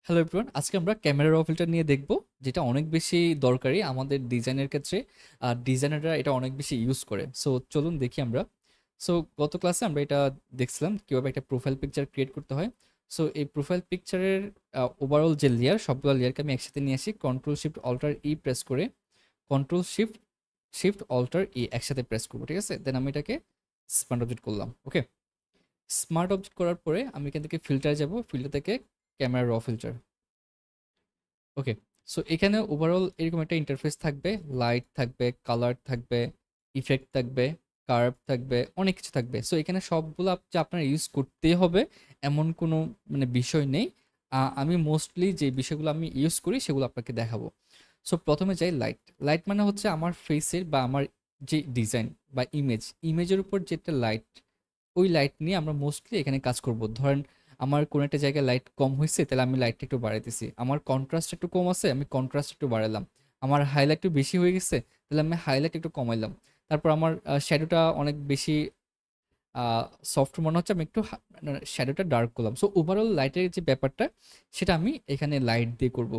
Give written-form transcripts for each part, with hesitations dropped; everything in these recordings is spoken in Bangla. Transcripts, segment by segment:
হ্যালো এভরিওয়ান, আজকে আমরা ক্যামেরা র ফিল্টার নিয়ে দেখব, যেটা অনেক বেশি দরকারি আমাদের ডিজাইনের ক্ষেত্রে। আর ডিজাইনাররা এটা অনেক বেশি ইউজ করে। সো চলুন দেখি আমরা। সো গত ক্লাসে আমরা এটা দেখছিলাম কিভাবে একটা প্রোফাইল পিকচার ক্রিয়েট করতে হয়। সো এই প্রোফাইল পিকচারের ওভারঅল যে লেয়ার, সবগুলো লেয়ারকে আমি একসাথে নিয়ে আসি, control shift alt E press করে control shift shift alt E একসাথে প্রেস করবো, ঠিক আছে? দেন আমি এটাকে স্মার্ট অবজেক্ট করলাম। ওকে, স্মার্ট অবজেক্ট করার পরে আমি এখান থেকে ফিল্টারে যাব, ফিল্টার থেকে ক্যামেরা র ফিল্টার। ওকে, সো এখানে ওভারঅল এরকম একটা ইন্টারফেস থাকবে, লাইট থাকবে, কালার থাকবে, ইফেক্ট থাকবে, কার্ভ থাকবে, অনেক কিছু থাকবে। সো এখানে সবগুলো যে আপনার ইউজ করতেই হবে এমন কোনো বিষয় নেই। আমি মোস্টলি যে বিষয়গুলো আমি ইউজ করি সেগুলো আপনাকে দেখাবো। সো প্রথমে যাই লাইট। লাইট মানে হচ্ছে আমার ফেসের বা আমার যে ডিজাইন বা ইমেজের উপর যেটা লাইট, ওই লাইট নিয়ে আমরা মোস্টলি এখানে কাজ করব। ধরেন আমার কোনো একটা জায়গায় লাইট কম হয়েছে, তাহলে আমি লাইটটা একটু বাড়াইতেছি। আমার কন্ট্রাস্ট একটু কম আছে, আমি কন্ট্রাস্ট একটু বাড়ালাম। আমার হাইলাইট একটু বেশি হয়ে গেছে, তাহলে আমি হাইলাইট একটু কমাইলাম। তারপর আমার শ্যাডোটা অনেক বেশি সফট মনে হচ্ছে, আমি একটু শ্যাডোটা ডার্ক করলাম। সো ওভারঅল লাইটের যে ব্যাপারটা, সেটা আমি এখানে লাইট দিয়ে করব।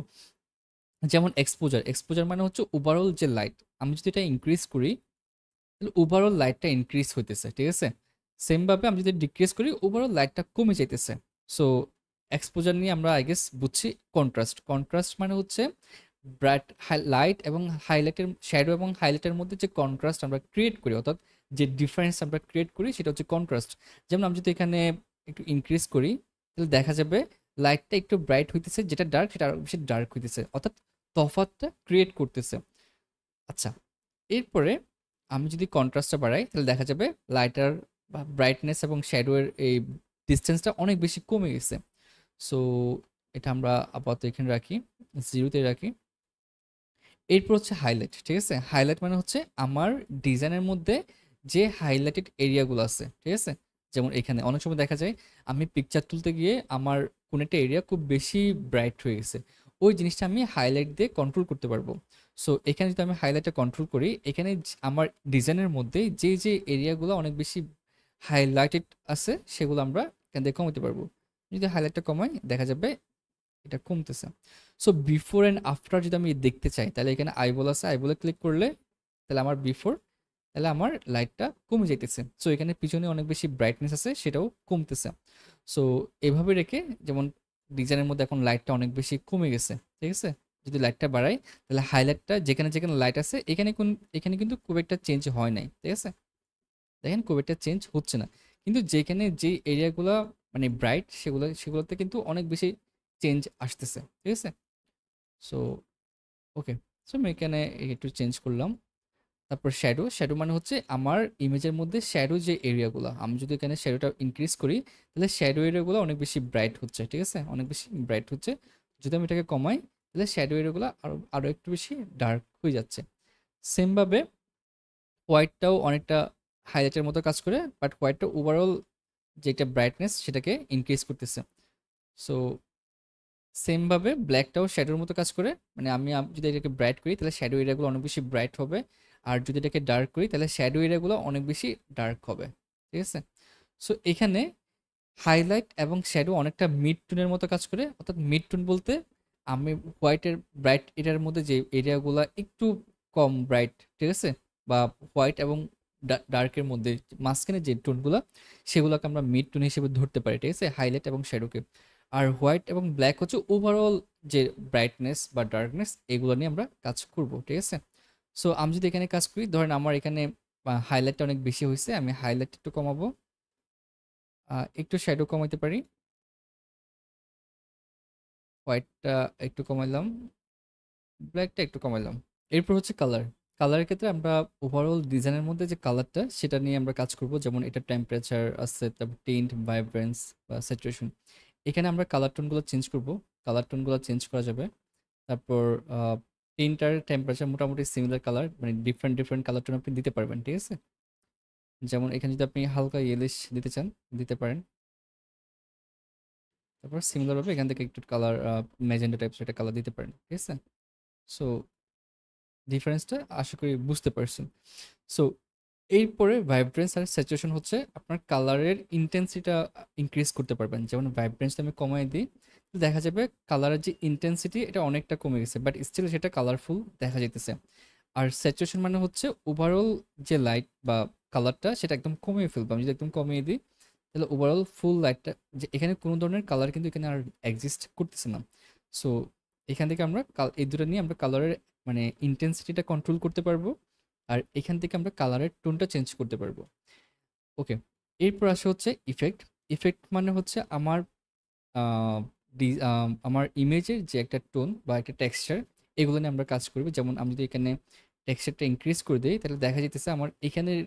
যেমন এক্সপোজার, এক্সপোজার মানে হচ্ছে ওভারঅল যে লাইট, আমি যদি এটা ইনক্রিজ করি তাহলে ওভারঅল লাইটটা ইনক্রিজ হইতেছে, ঠিক আছে? সেম ভাবে আমি যদি ডিক্রিজ করি, ওভারঅল লাইটটা কমে যাইতেছে। সো এক্সপোজার নিয়ে আমরা আই গেস বুঝছি। কন্ট্রাস্ট, কন্ট্রাস্ট মানে হচ্ছে ব্রাইট লাইট এবং হাইলাইটের, শ্যাডো এবং হাইলাইটের মধ্যে যে কন্ট্রাস্ট আমরা ক্রিয়েট করি, অর্থাৎ যে ডিফারেন্স আমরা ক্রিয়েট করি, সেটা হচ্ছে কন্ট্রাস্ট। যেমন আমি যদি এখানে একটু ইনক্রিজ করি, তাহলে দেখা যাবে লাইটটা একটু ব্রাইট হইতেছে, যেটা ডার্ক সেটা আরো বেশি ডার্ক হইতেছে, অর্থাৎ তফাৎটা ক্রিয়েট করতেছে। আচ্ছা, এরপরে আমি যদি কন্ট্রাস্টটা বাড়াই, তাহলে দেখা যাবে লাইটার বা ব্রাইটনেস এবং শ্যাডো এর এই ডিসটেন্সটা অনেক বেশি কমে গেছে। সো এটা আমরা আপাতত এখানে রাখি, জিরোতে রাখি। এরপর হচ্ছে হাইলাইট, ঠিক আছে? হাইলাইট মানে হচ্ছে আমার ডিজাইনের মধ্যে যে হাইলাইটেড এরিয়াগুলো আছে, ঠিক আছে? যেমন এখানে অনেক সময় দেখা যায় আমি পিকচার তুলতে গিয়ে আমার কোন একটা এরিয়া খুব বেশি ব্রাইট হয়ে গেছে, ওই জিনিসটা আমি হাইলাইট দিয়ে কন্ট্রোল করতে পারবো। সো এখানে যদি আমি হাইলাইটটা কন্ট্রোল করি, এখানে আমার ডিজাইনের মধ্যে যে যে এরিয়াগুলো অনেক বেশি হাইলাইটেড আছে, সেগুলো আমরা এখান থেকে কমাতে পারবো। যদি হাইলাইটটা কমাই, দেখা যাবে এটা কমতেছে। সো বিফোর অ্যান্ড আফটার যদি আমি দেখতে চাই, তাহলে এখানে আইবল আছে, আইবলে ক্লিক করলে তাহলে আমার বিফোর, তাহলে আমার লাইটটা কমে যাইতেছে। সো এখানে পিছনে অনেক বেশি ব্রাইটনেস আছে, সেটাও কমতেছে। সো এভাবে রেখে, যেমন ডিজাইনের মধ্যে এখন লাইটটা অনেক বেশি কমে গেছে, ঠিক আছে? যদি লাইটটা বাড়াই, তাহলে হাইলাইটটা যেখানে যেখানে লাইট আছে, এখানে কিন্তু খুব একটা চেঞ্জ হয় নাই, ঠিক আছে? দেখেন খুব একটা চেঞ্জ হচ্ছে না। কিন্তু যেখানে যে এরিয়াগুলা ব্রাইট, সেগুলোতে কিন্তু অনেক বেশি চেঞ্জ আসতেছে, ঠিক আছে? সো ওকে, সো আমি এখানে একটু চেঞ্জ করলাম। তারপর শ্যাডো, শ্যাডো মানে হচ্ছে আমার ইমেজের মধ্যে শ্যাডো যে এরিয়াগুলো, আমি যদি এখানে শ্যাডোটা ইনক্রিজ করি, তাহলে শ্যাডো এরিয়াগুলো অনেক বেশি ব্রাইট হচ্ছে, ঠিক আছে? অনেক বেশি ব্রাইট হচ্ছে। যদি আমি এটাকে কমাই, তাহলে শ্যাডো এরিয়াগুলো আরো আরো একটু বেশি ডার্ক হয়ে যাচ্ছে। সেমভাবে হোয়াইটটাও অনেকটা হাইলাইটের মতো কাজ করে, বাট হোয়াইটটা ওভারঅল যেটা ব্রাইটনেস সেটাকে ইনক্রিজ করতেছে। সো সেম ভাবে ব্ল্যাকটাও শ্যাডোর মতো কাজ করে। যদি এটাকে ব্রাইট করি, তাহলে শ্যাডো এরিয়াগুলো অনেক বেশি ব্রাইট হবে। আর যদি এটাকে ডার্ক করি, তাহলে শ্যাডো এরিয়াগুলো অনেক বেশি ডার্ক হবে, ঠিক আছে? সো এখানে হাইলাইট এবং শ্যাডো অনেকটা মিড টোনের মতো কাজ করে। অর্থাৎ মিড টোন বলতে আমি হোয়াইটের ব্রাইট এরিয়ার মধ্যে যে এরিয়াগুলো একটু কম ব্রাইট, ঠিক আছে? বা হোয়াইট এবং ডার্কের মধ্যে মাঝখানে যে টোনগুলো, সেগুলোকে আমরা মিড টোন হিসেবে ধরতে পারি, ঠিক আছে? হাইলাইট এবং শ্যাডোকে। আর হোয়াইট এবং ব্ল্যাক হচ্ছে ওভারঅল যে ব্রাইটনেস বা ডার্কনেস, এগুলো নিয়ে আমরা কাজ করব, ঠিক আছে? সো আমি যদি এখানে কাজ করি, ধরেন আমার এখানে হাইলাইটটা অনেক বেশি হয়েছে, আমি হাইলাইট একটু কমাবো, একটু শ্যাডো কমাইতে পারি, হোয়াইটটা একটু কমাইলাম, ব্ল্যাকটা একটু কমাইলাম। এরপর হচ্ছে কালার। কালারের ক্ষেত্রে আমরা ওভারঅল ডিজাইনের মধ্যে যে কালারটা, সেটা নিয়ে আমরা কাজ করব। যেমন এটা টেম্পারেচার আছে, তারপর টিন্ট, ভাইব্রেন্স বা স্যাচুরেশন। এখানে আমরা কালার টোনগুলো চেঞ্জ করব। কালার টোনগুলো চেঞ্জ করা যাবে। তারপর টিন্ট আর টেম্পারেচার মোটামুটি similar colour, different different colour tone আপনি দিতে পারবেন, ঠিক আছে? যেমন এখানে যদি আপনি হালকা ইয়েলিশ দিতে চান, দিতে পারেন। তারপর সিমিলার ভাবে এখান থেকে একটু কালার, ম্যাজেন্টা টাইপস একটা কালার দিতে পারেন, ঠিক আছে? সো ডিফারেন্সটা আশা করি বুঝতে পারছেন। সো এরপরে ভাইব্রেন্স আর স্যাচুরেশন হচ্ছে আপনার কালারের ইন্টেন্সিটিটা ইনক্রিজ করতে পারবেন। যেমন ভাইব্রেন্সটা আমি কমাই দিই, দেখা যাবে কালারের যে ইন্টেন্সিটি এটা অনেকটা কমে গেছে, বাট স্টিল সেটা কালারফুল দেখা যাইতেছে। আর স্যাচুরেশন মানে হচ্ছে ওভারঅল যে লাইট বা কালারটা সেটা একদম কমিয়ে ফেলবো। আমি যদি একদম কমিয়ে দিই তাহলে ওভারঅল ফুল লাইটটা, যে এখানে কোনো ধরনের কালার কিন্তু এখানে আর এক্সিস্ট করতেছে না। সো এখান থেকে আমরা এই দুটো নিয়ে আমরা কালারের মানে ইন্টেন্সিটিটা কন্ট্রোল করতে পারবো, আর এখান থেকে আমরা কালারের টোনটা চেঞ্জ করতে পারবো। ওকে, এরপর আসে হচ্ছে ইফেক্ট। ইফেক্ট মানে হচ্ছে আমার আমার ইমেজের যে একটা টোন বা একটা টেক্সচার, এগুলো নিয়ে আমরা কাজ করবো। যেমন আমি যদি এখানে টেক্সচারটা ইনক্রিজ করে দিই তাহলে দেখা যেতেছে আমার এখানের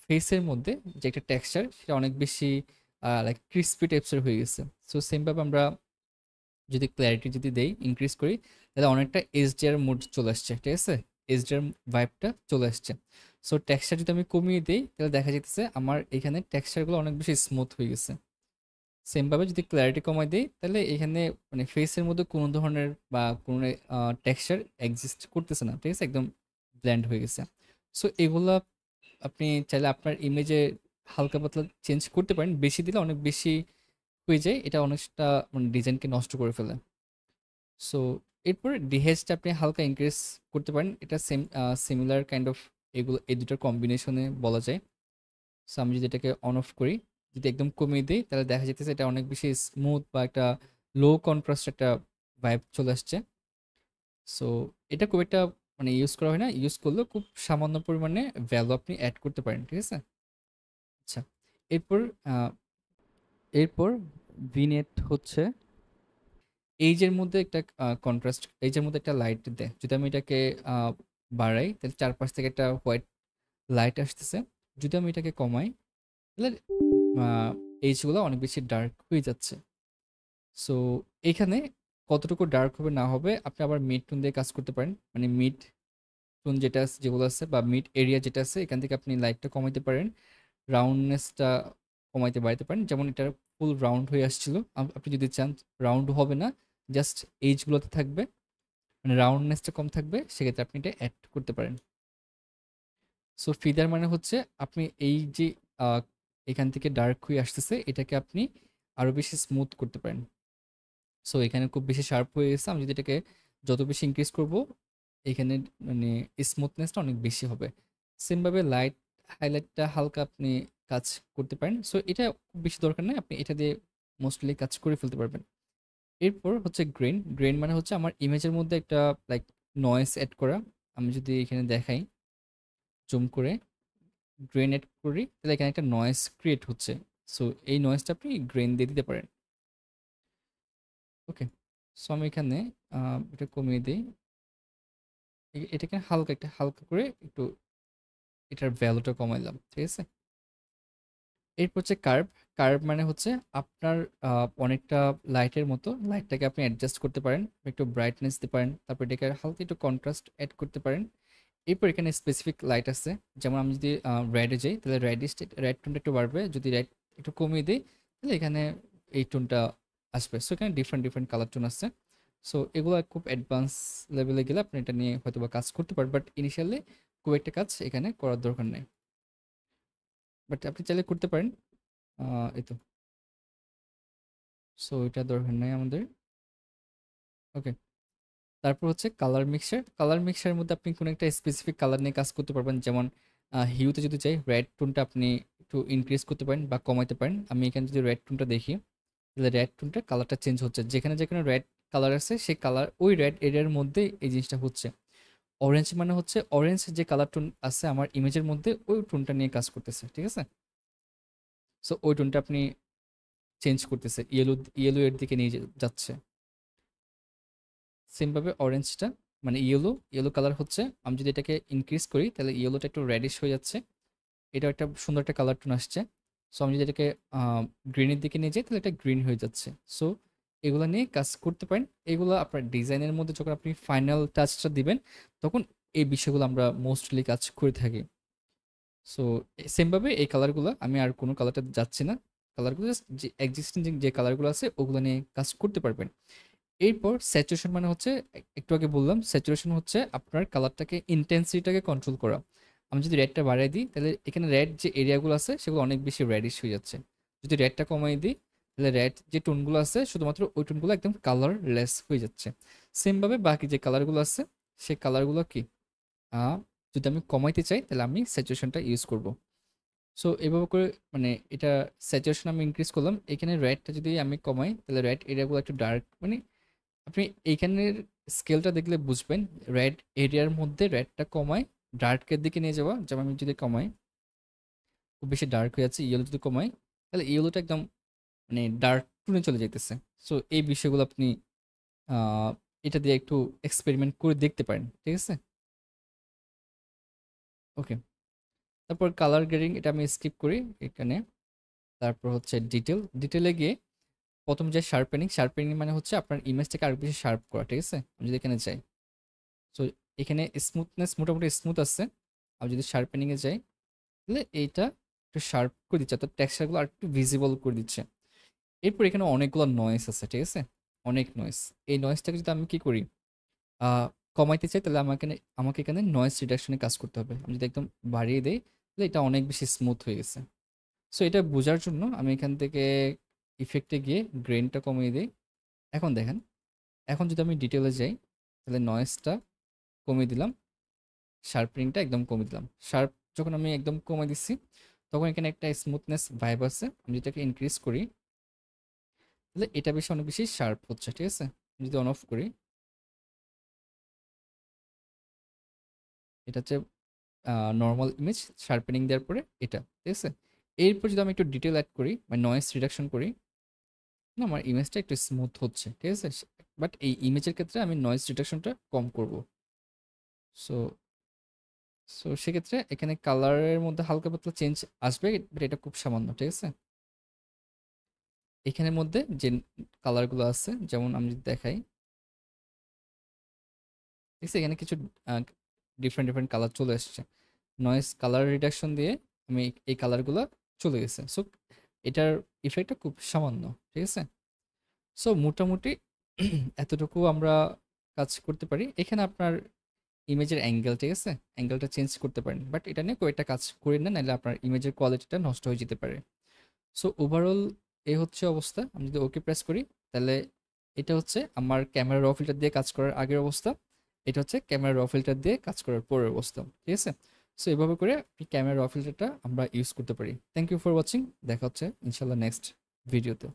ফেসের মধ্যে যে একটা টেক্সচার সেটা অনেক বেশি লাইক ক্রিস্পি টাইপসের হয়ে গেছে। সো সেমভাবে আমরা যদি ক্ল্যারিটি যদি দেই ইনক্রিজ করি তাহলে অনেকটা এইচডিআর মোড চলে আসছে, ঠিক আছে, এইচডিআর ভাইবটা চলে আসছে। সো টেক্সচার যদি আমি কমিয়ে দিই তাহলে দেখা যেতেছে আমার এখানে টেক্সচারগুলো অনেক বেশি স্মুথ হয়ে গেছে। সেমভাবে যদি ক্ল্যারিটি কমাই দিই তাহলে এখানে মানে ফেসের মধ্যে কোনো ধরনের বা কোনো টেক্সচার এক্সিস্ট করতেছে না, ঠিক আছে, একদম ব্ল্যান্ড হয়ে গেছে। সো এগুলা আপনি চাইলে আপনার ইমেজে হালকা পাতলা চেঞ্জ করতে পারেন, বেশি দিলে অনেক বেশি হয়ে যায়, এটা অনেকটা মানে ডিজাইনকে নষ্ট করে ফেলে। সো এরপর ডিহেজটা আপনি হালকা ইনক্রিজ করতে পারেন, এটা সিমিলার কাইন্ড অফ, এগুলো এই দুটার কম্বিনেশনে বলা যায়। সো আমি যদি এটাকে অন অফ করি, যদি একদম কমিয়ে দিই তাহলে দেখা যেতেছে এটা অনেক বেশি স্মুথ বা একটা লো কন্ট্রাস্ট একটা ভাইব চলে আসছে। সো এটা খুব একটা মানে ইউজ করা হয় না, ইউজ করলেও খুব সামান্য পরিমাণে ভ্যালু আপনি অ্যাড করতে পারেন, ঠিক আছে। আচ্ছা, এরপর আহ, এরপর ভিনেট হচ্ছে এইজের মধ্যে একটা কন্ট্রাস্ট, এইজের মধ্যে একটা লাইট দেয়। যদি আমি এটাকে আহ, বাড়াই তাহলে চারপাশ থেকে একটা হোয়াইট লাইট আসতেছে। যদি আমি এটাকে কমাই তাহলে এইজগুলো অনেক বেশি ডার্ক হয়ে যাচ্ছে। সো এখানে কতটুকু ডার্ক হবে না হবে আপনি আবার মিড টোন দিয়ে কাজ করতে পারেন, মানে মিড টোন যেগুলো আছে বা মিড এরিয়া যেটা আছে এখান থেকে আপনি লাইটটা কমাইতে পারেন, রাউন্ডনেসটা কমাইতে বাড়াইতে পারেন। যেমন এটা ফুল রাউন্ড হয়ে আসছিল, আপনি যদি চান রাউন্ড হবে না, জাস্ট এইজগুলোতে থাকবে, মানে রাউন্ডনেসটা কম থাকবে, সেক্ষেত্রে আপনি এটা অ্যাড করতে পারেন। সো ফিদার মানে হচ্ছে আপনি এই যে আহ, এখান থেকে ডার্ক হয়ে আসতেছে এটাকে আপনি আরো বেশি স্মুথ করতে পারেন। সো এখানে খুব বেশি শার্প হয়ে গেছে, আমি যদি এটাকে যত বেশি ইনক্রিজ করব এখানে মানে স্মুথনেসটা অনেক বেশি হবে। সেমভাবে লাইট হাইলাইটটা হালকা আপনি কাজ করতে পারেন। সো এটা খুব বেশি দরকার নেই, আপনি এটা দিয়ে মোস্টলি কাজ করে ফেলতে পারবেন। এরপর হচ্ছে গ্রেন। গ্রেন মানে হচ্ছে আমার ইমেজের মধ্যে একটা লাইক নয়েজ অ্যাড করা। আমি যদি এখানে দেখাই জুম করে গ্রেন অ্যাড করি তাহলে এখানে একটা নয়েজ ক্রিয়েট হচ্ছে। সো এই নয়েজটা আপনি গ্রেন দিয়ে দিতে পারেন। ওকে, সো আমি এখানে এটা কমিয়ে দিই, এটাকে হালকা একটা হালকা করে একটু এটার ভ্যালুটা কমাইলাম, ঠিক আছে। এরপর হচ্ছে কার্ভ। কার্ভ মানে হচ্ছে আপনার অনেকটা লাইটের মতো, লাইটটাকে আপনি অ্যাডজাস্ট করতে পারেন, একটু ব্রাইটনেস দিতে পারেন, তারপর এটাকে হালকা একটু কন্ট্রাস্ট অ্যাড করতে পারেন। এরপর এখানে স্পেসিফিক লাইট আছে, যেমন আমি যদি রেডে যাই তাহলে রেড টোনটা একটু বাড়বে, যদি রেড একটু কমিয়ে দিই তাহলে এখানে এই টোনটা আসবে। সো এখানে ডিফারেন্ট ডিফারেন্ট কালার টোন আছে। সো এগুলো খুব অ্যাডভান্স লেভেলে গেলে আপনি এটা নিয়ে হয়তো বা কাজ করতে পারেন, বাট ইনিশিয়ালি খুব একটা কাজ এখানে করার দরকার নেই, বাট আপনি চাইলে করতে পারেন। এই তো, সো এটা দরকার নেই আমাদের। ওকে, তারপর হচ্ছে কালার মিক্সার। কালার মিক্সারের মধ্যে আপনি কোনো একটা স্পেসিফিক কালার নিয়ে কাজ করতে পারবেন। যেমন হিউতে যদি চাই রেড টোনটা আপনি একটু ইনক্রিজ করতে পারেন বা কমাইতে পারেন। আমি এখানে যদি রেড টোনটা দেখি তাহলে রেড টোনটা কালারটা চেঞ্জ হচ্ছে, যেখানে যেখানে রেড কালার আছে সেই কালার ওই রেড এরিয়ার মধ্যে এই জিনিসটা হচ্ছে। অরেঞ্জ মানে হচ্ছে অরেঞ্জ যে কালার টোন আছে আমার ইমেজের মধ্যে ওই টোনটা নিয়ে কাজ করতেছে, ঠিক আছে। সো ওই টোনটা আপনি চেঞ্জ করতেছে, ইয়েলো ইয়েলো এর দিকে নিয়ে যাচ্ছে। সেমভাবে অরেঞ্জটা মানে ইয়েলো ইয়েলো কালার হচ্ছে, আমি যদি এটাকে ইনক্রিজ করি তাহলে ইয়েলোটা একটু রেডিশ হয়ে যাচ্ছে, এটা একটা সুন্দর একটা কালার টোন আসছে। সো আমি যদি এটাকে গ্রিনের দিকে নিয়ে যাই তাহলে এটা গ্রিন হয়ে যাচ্ছে। সো এগুলো নিয়ে কাজ করতে পারেন। এগুলো আপনার ডিজাইনের মধ্যে যখন আপনি ফাইনাল টাচটা দিবেন তখন এই বিষয়গুলো আমরা মোস্টলি কাজ করে থাকি। সো সেমভাবে এই কালারগুলো আমি আর কোনো কালারটা যাচ্ছি না, কালারগুলো জাস্ট যে এক্সিস্টিং যে কালারগুলো আছে ওগুলো নিয়ে কাজ করতে পারবেন। এরপর স্যাচুরেশন মানে হচ্ছে একটু আগে বললাম, স্যাচুরেশন হচ্ছে আপনার কালারটাকে ইন্টেন্সিটিটাকে কন্ট্রোল করা। আমি যদি রেডটা বাড়িয়ে দিই তাহলে এখানে রেড যে এরিয়াগুলো আছে সেগুলো অনেক বেশি রেডিশ হয়ে যাচ্ছে, যদি রেডটা কমাই দিই তাহলে রেড যে টোনগুলো আছে শুধুমাত্র ওই টোনগুলো একদম কালারলেস হয়ে যাচ্ছে। সেম ভাবে বাকি যে কালারগুলো আছে সেই কালারগুলো কি আহ, যদি আমি কমাইতে চাই তাহলে আমি স্যাচুরেশনটা ইউজ করব। সো এভাবে করে মানে এটা স্যাচুরেশন আমি ইনক্রিজ করলাম। এখানে রেডটা যদি আমি কমাই তাহলে রেড এরিয়াগুলো একটু ডার্ক, মানে আপনি এইখানের স্কেলটা দেখলে বুঝবেন রেড এরিয়ার মধ্যে রেডটা কমায় ডার্কের দিকে নিয়ে যাওয়া। যেমন আমি যদি কমাই, খুব বেশি ডার্ক হয়ে যাচ্ছে, ইয়েলো যদি কমাই তাহলে ইয়েলোটা একদম মানে ডার্ক টুনে চলে যাইতেছে। সো এই বিষয়গুলো আপনি আহ, এটা দিয়ে একটু এক্সপেরিমেন্ট করে দেখতে পারেন, ঠিক আছে? ওকে, তারপর কালার গ্রেডিং এটা আমি স্কিপ করি এখানে। তারপর হচ্ছে ডিটেলে গিয়ে প্রথম যে শার্পেনিং, শার্পেনিং মানে হচ্ছে আপনার ইমেজটাকে আরো বেশি শার্প করা, ঠিক আছে? আমি যদি এখানে যাই, সো এখানে স্মুথনেস মোটামুটি স্মুথ আছে। আমি যদি শার্পেনিং এ যাই তাহলে এইটা একটু শার্প করে দিচ্ছে, অর্থাৎ টেক্সচারগুলো আর একটু ভিজিবল করে দিচ্ছে। এরপর এখানে অনেকগুলো নয়েস আছে, ঠিক আছে? অনেক নয়েস। এই নয়েসটাকে যদি আমি কি করি কমাইতে চাই তাহলে আমাকে এখানে নয়েজ রিডাকশনে কাজ করতে হবে। আমি যদি একদম বাড়িয়ে দেই তাহলে এটা অনেক বেশি স্মুথ হয়ে গেছে। সো এটা বোঝার জন্য আমি এখান থেকে ইফেক্টে গিয়ে গ্রেনটা কমিয়ে দিই। এখন দেখেন, এখন যদি আমি ডিটেলে যাই তাহলে নয়েজটা কমিয়ে দিলাম, শার্পনিংটা একদম কমিয়ে দিলাম। শার্প যখন আমি একদম কমিয়ে দিচ্ছি তখন এখানে একটা স্মুথনেস ভাইব আছে। আমি যেটাকে ইনক্রিজ করি তাহলে এটা বেশি অনেক বেশি শার্প হচ্ছে, ঠিক আছে? আমি যদি অন অফ করি, এটা হচ্ছে নর্মাল ইমেজ শার্পেনিং দেওয়ার পরে এটা, ঠিক আছে? এরপর যদি আমি একটু ডিটেল অ্যাড করি মানে নয়েজ রিডাকশন করি, না আমার ইমেজটা একটু স্মুথ হচ্ছে, ঠিক আছে? বাট এই ইমেজের ক্ষেত্রে আমি নয়েজ রিডাকশনটা কম করব। সো সো সেক্ষেত্রে এখানে কালারের মধ্যে হালকা পাতলা চেঞ্জ আসবে, বাট এটা খুব সামান্য, ঠিক আছে? এখানের মধ্যে যে কালারগুলো আছে যেমন আমি যদি দেখাই, ঠিক আছে? এখানে কিছু ডিফারেন্ট ডিফারেন্ট কালার চলে আসছে। নয়েজ কালার রিডাকশন দিয়ে আমি এই কালারগুলো চলে গেছে। সো এটার ইফেক্টটা খুব সামান্য, ঠিক আছে? সো মোটামুটি এতটুকু আমরা কাজ করতে পারি। এখানে আপনার ইমেজের অ্যাঙ্গেল, ঠিক আছে? অ্যাঙ্গেলটা চেঞ্জ করতে পারেন, বাট এটা নিয়ে কয়েকটা কাজ করে নেন, নাহলে আপনার ইমেজের কোয়ালিটিটা নষ্ট হয়ে যেতে পারে। সো ওভারঅল এই হচ্ছে অবস্থা। আমি যদি ওকে প্রেস করি তাহলে এটা হচ্ছে আমার ক্যামেরা র ফিল্টার দিয়ে কাজ করার আগের অবস্থা। এটা হচ্ছে ক্যামেরা র ফিল্টার দিয়ে কাজ করার পরের অবস্থা, ঠিক আছে? সো এভাবে করে আপনি ক্যামেরা র ফিল্টারটা আমরা ইউজ করতে পারি। Thank you for watching. দেখা হচ্ছে ইনশাল্লাহ নেক্সট ভিডিওতে।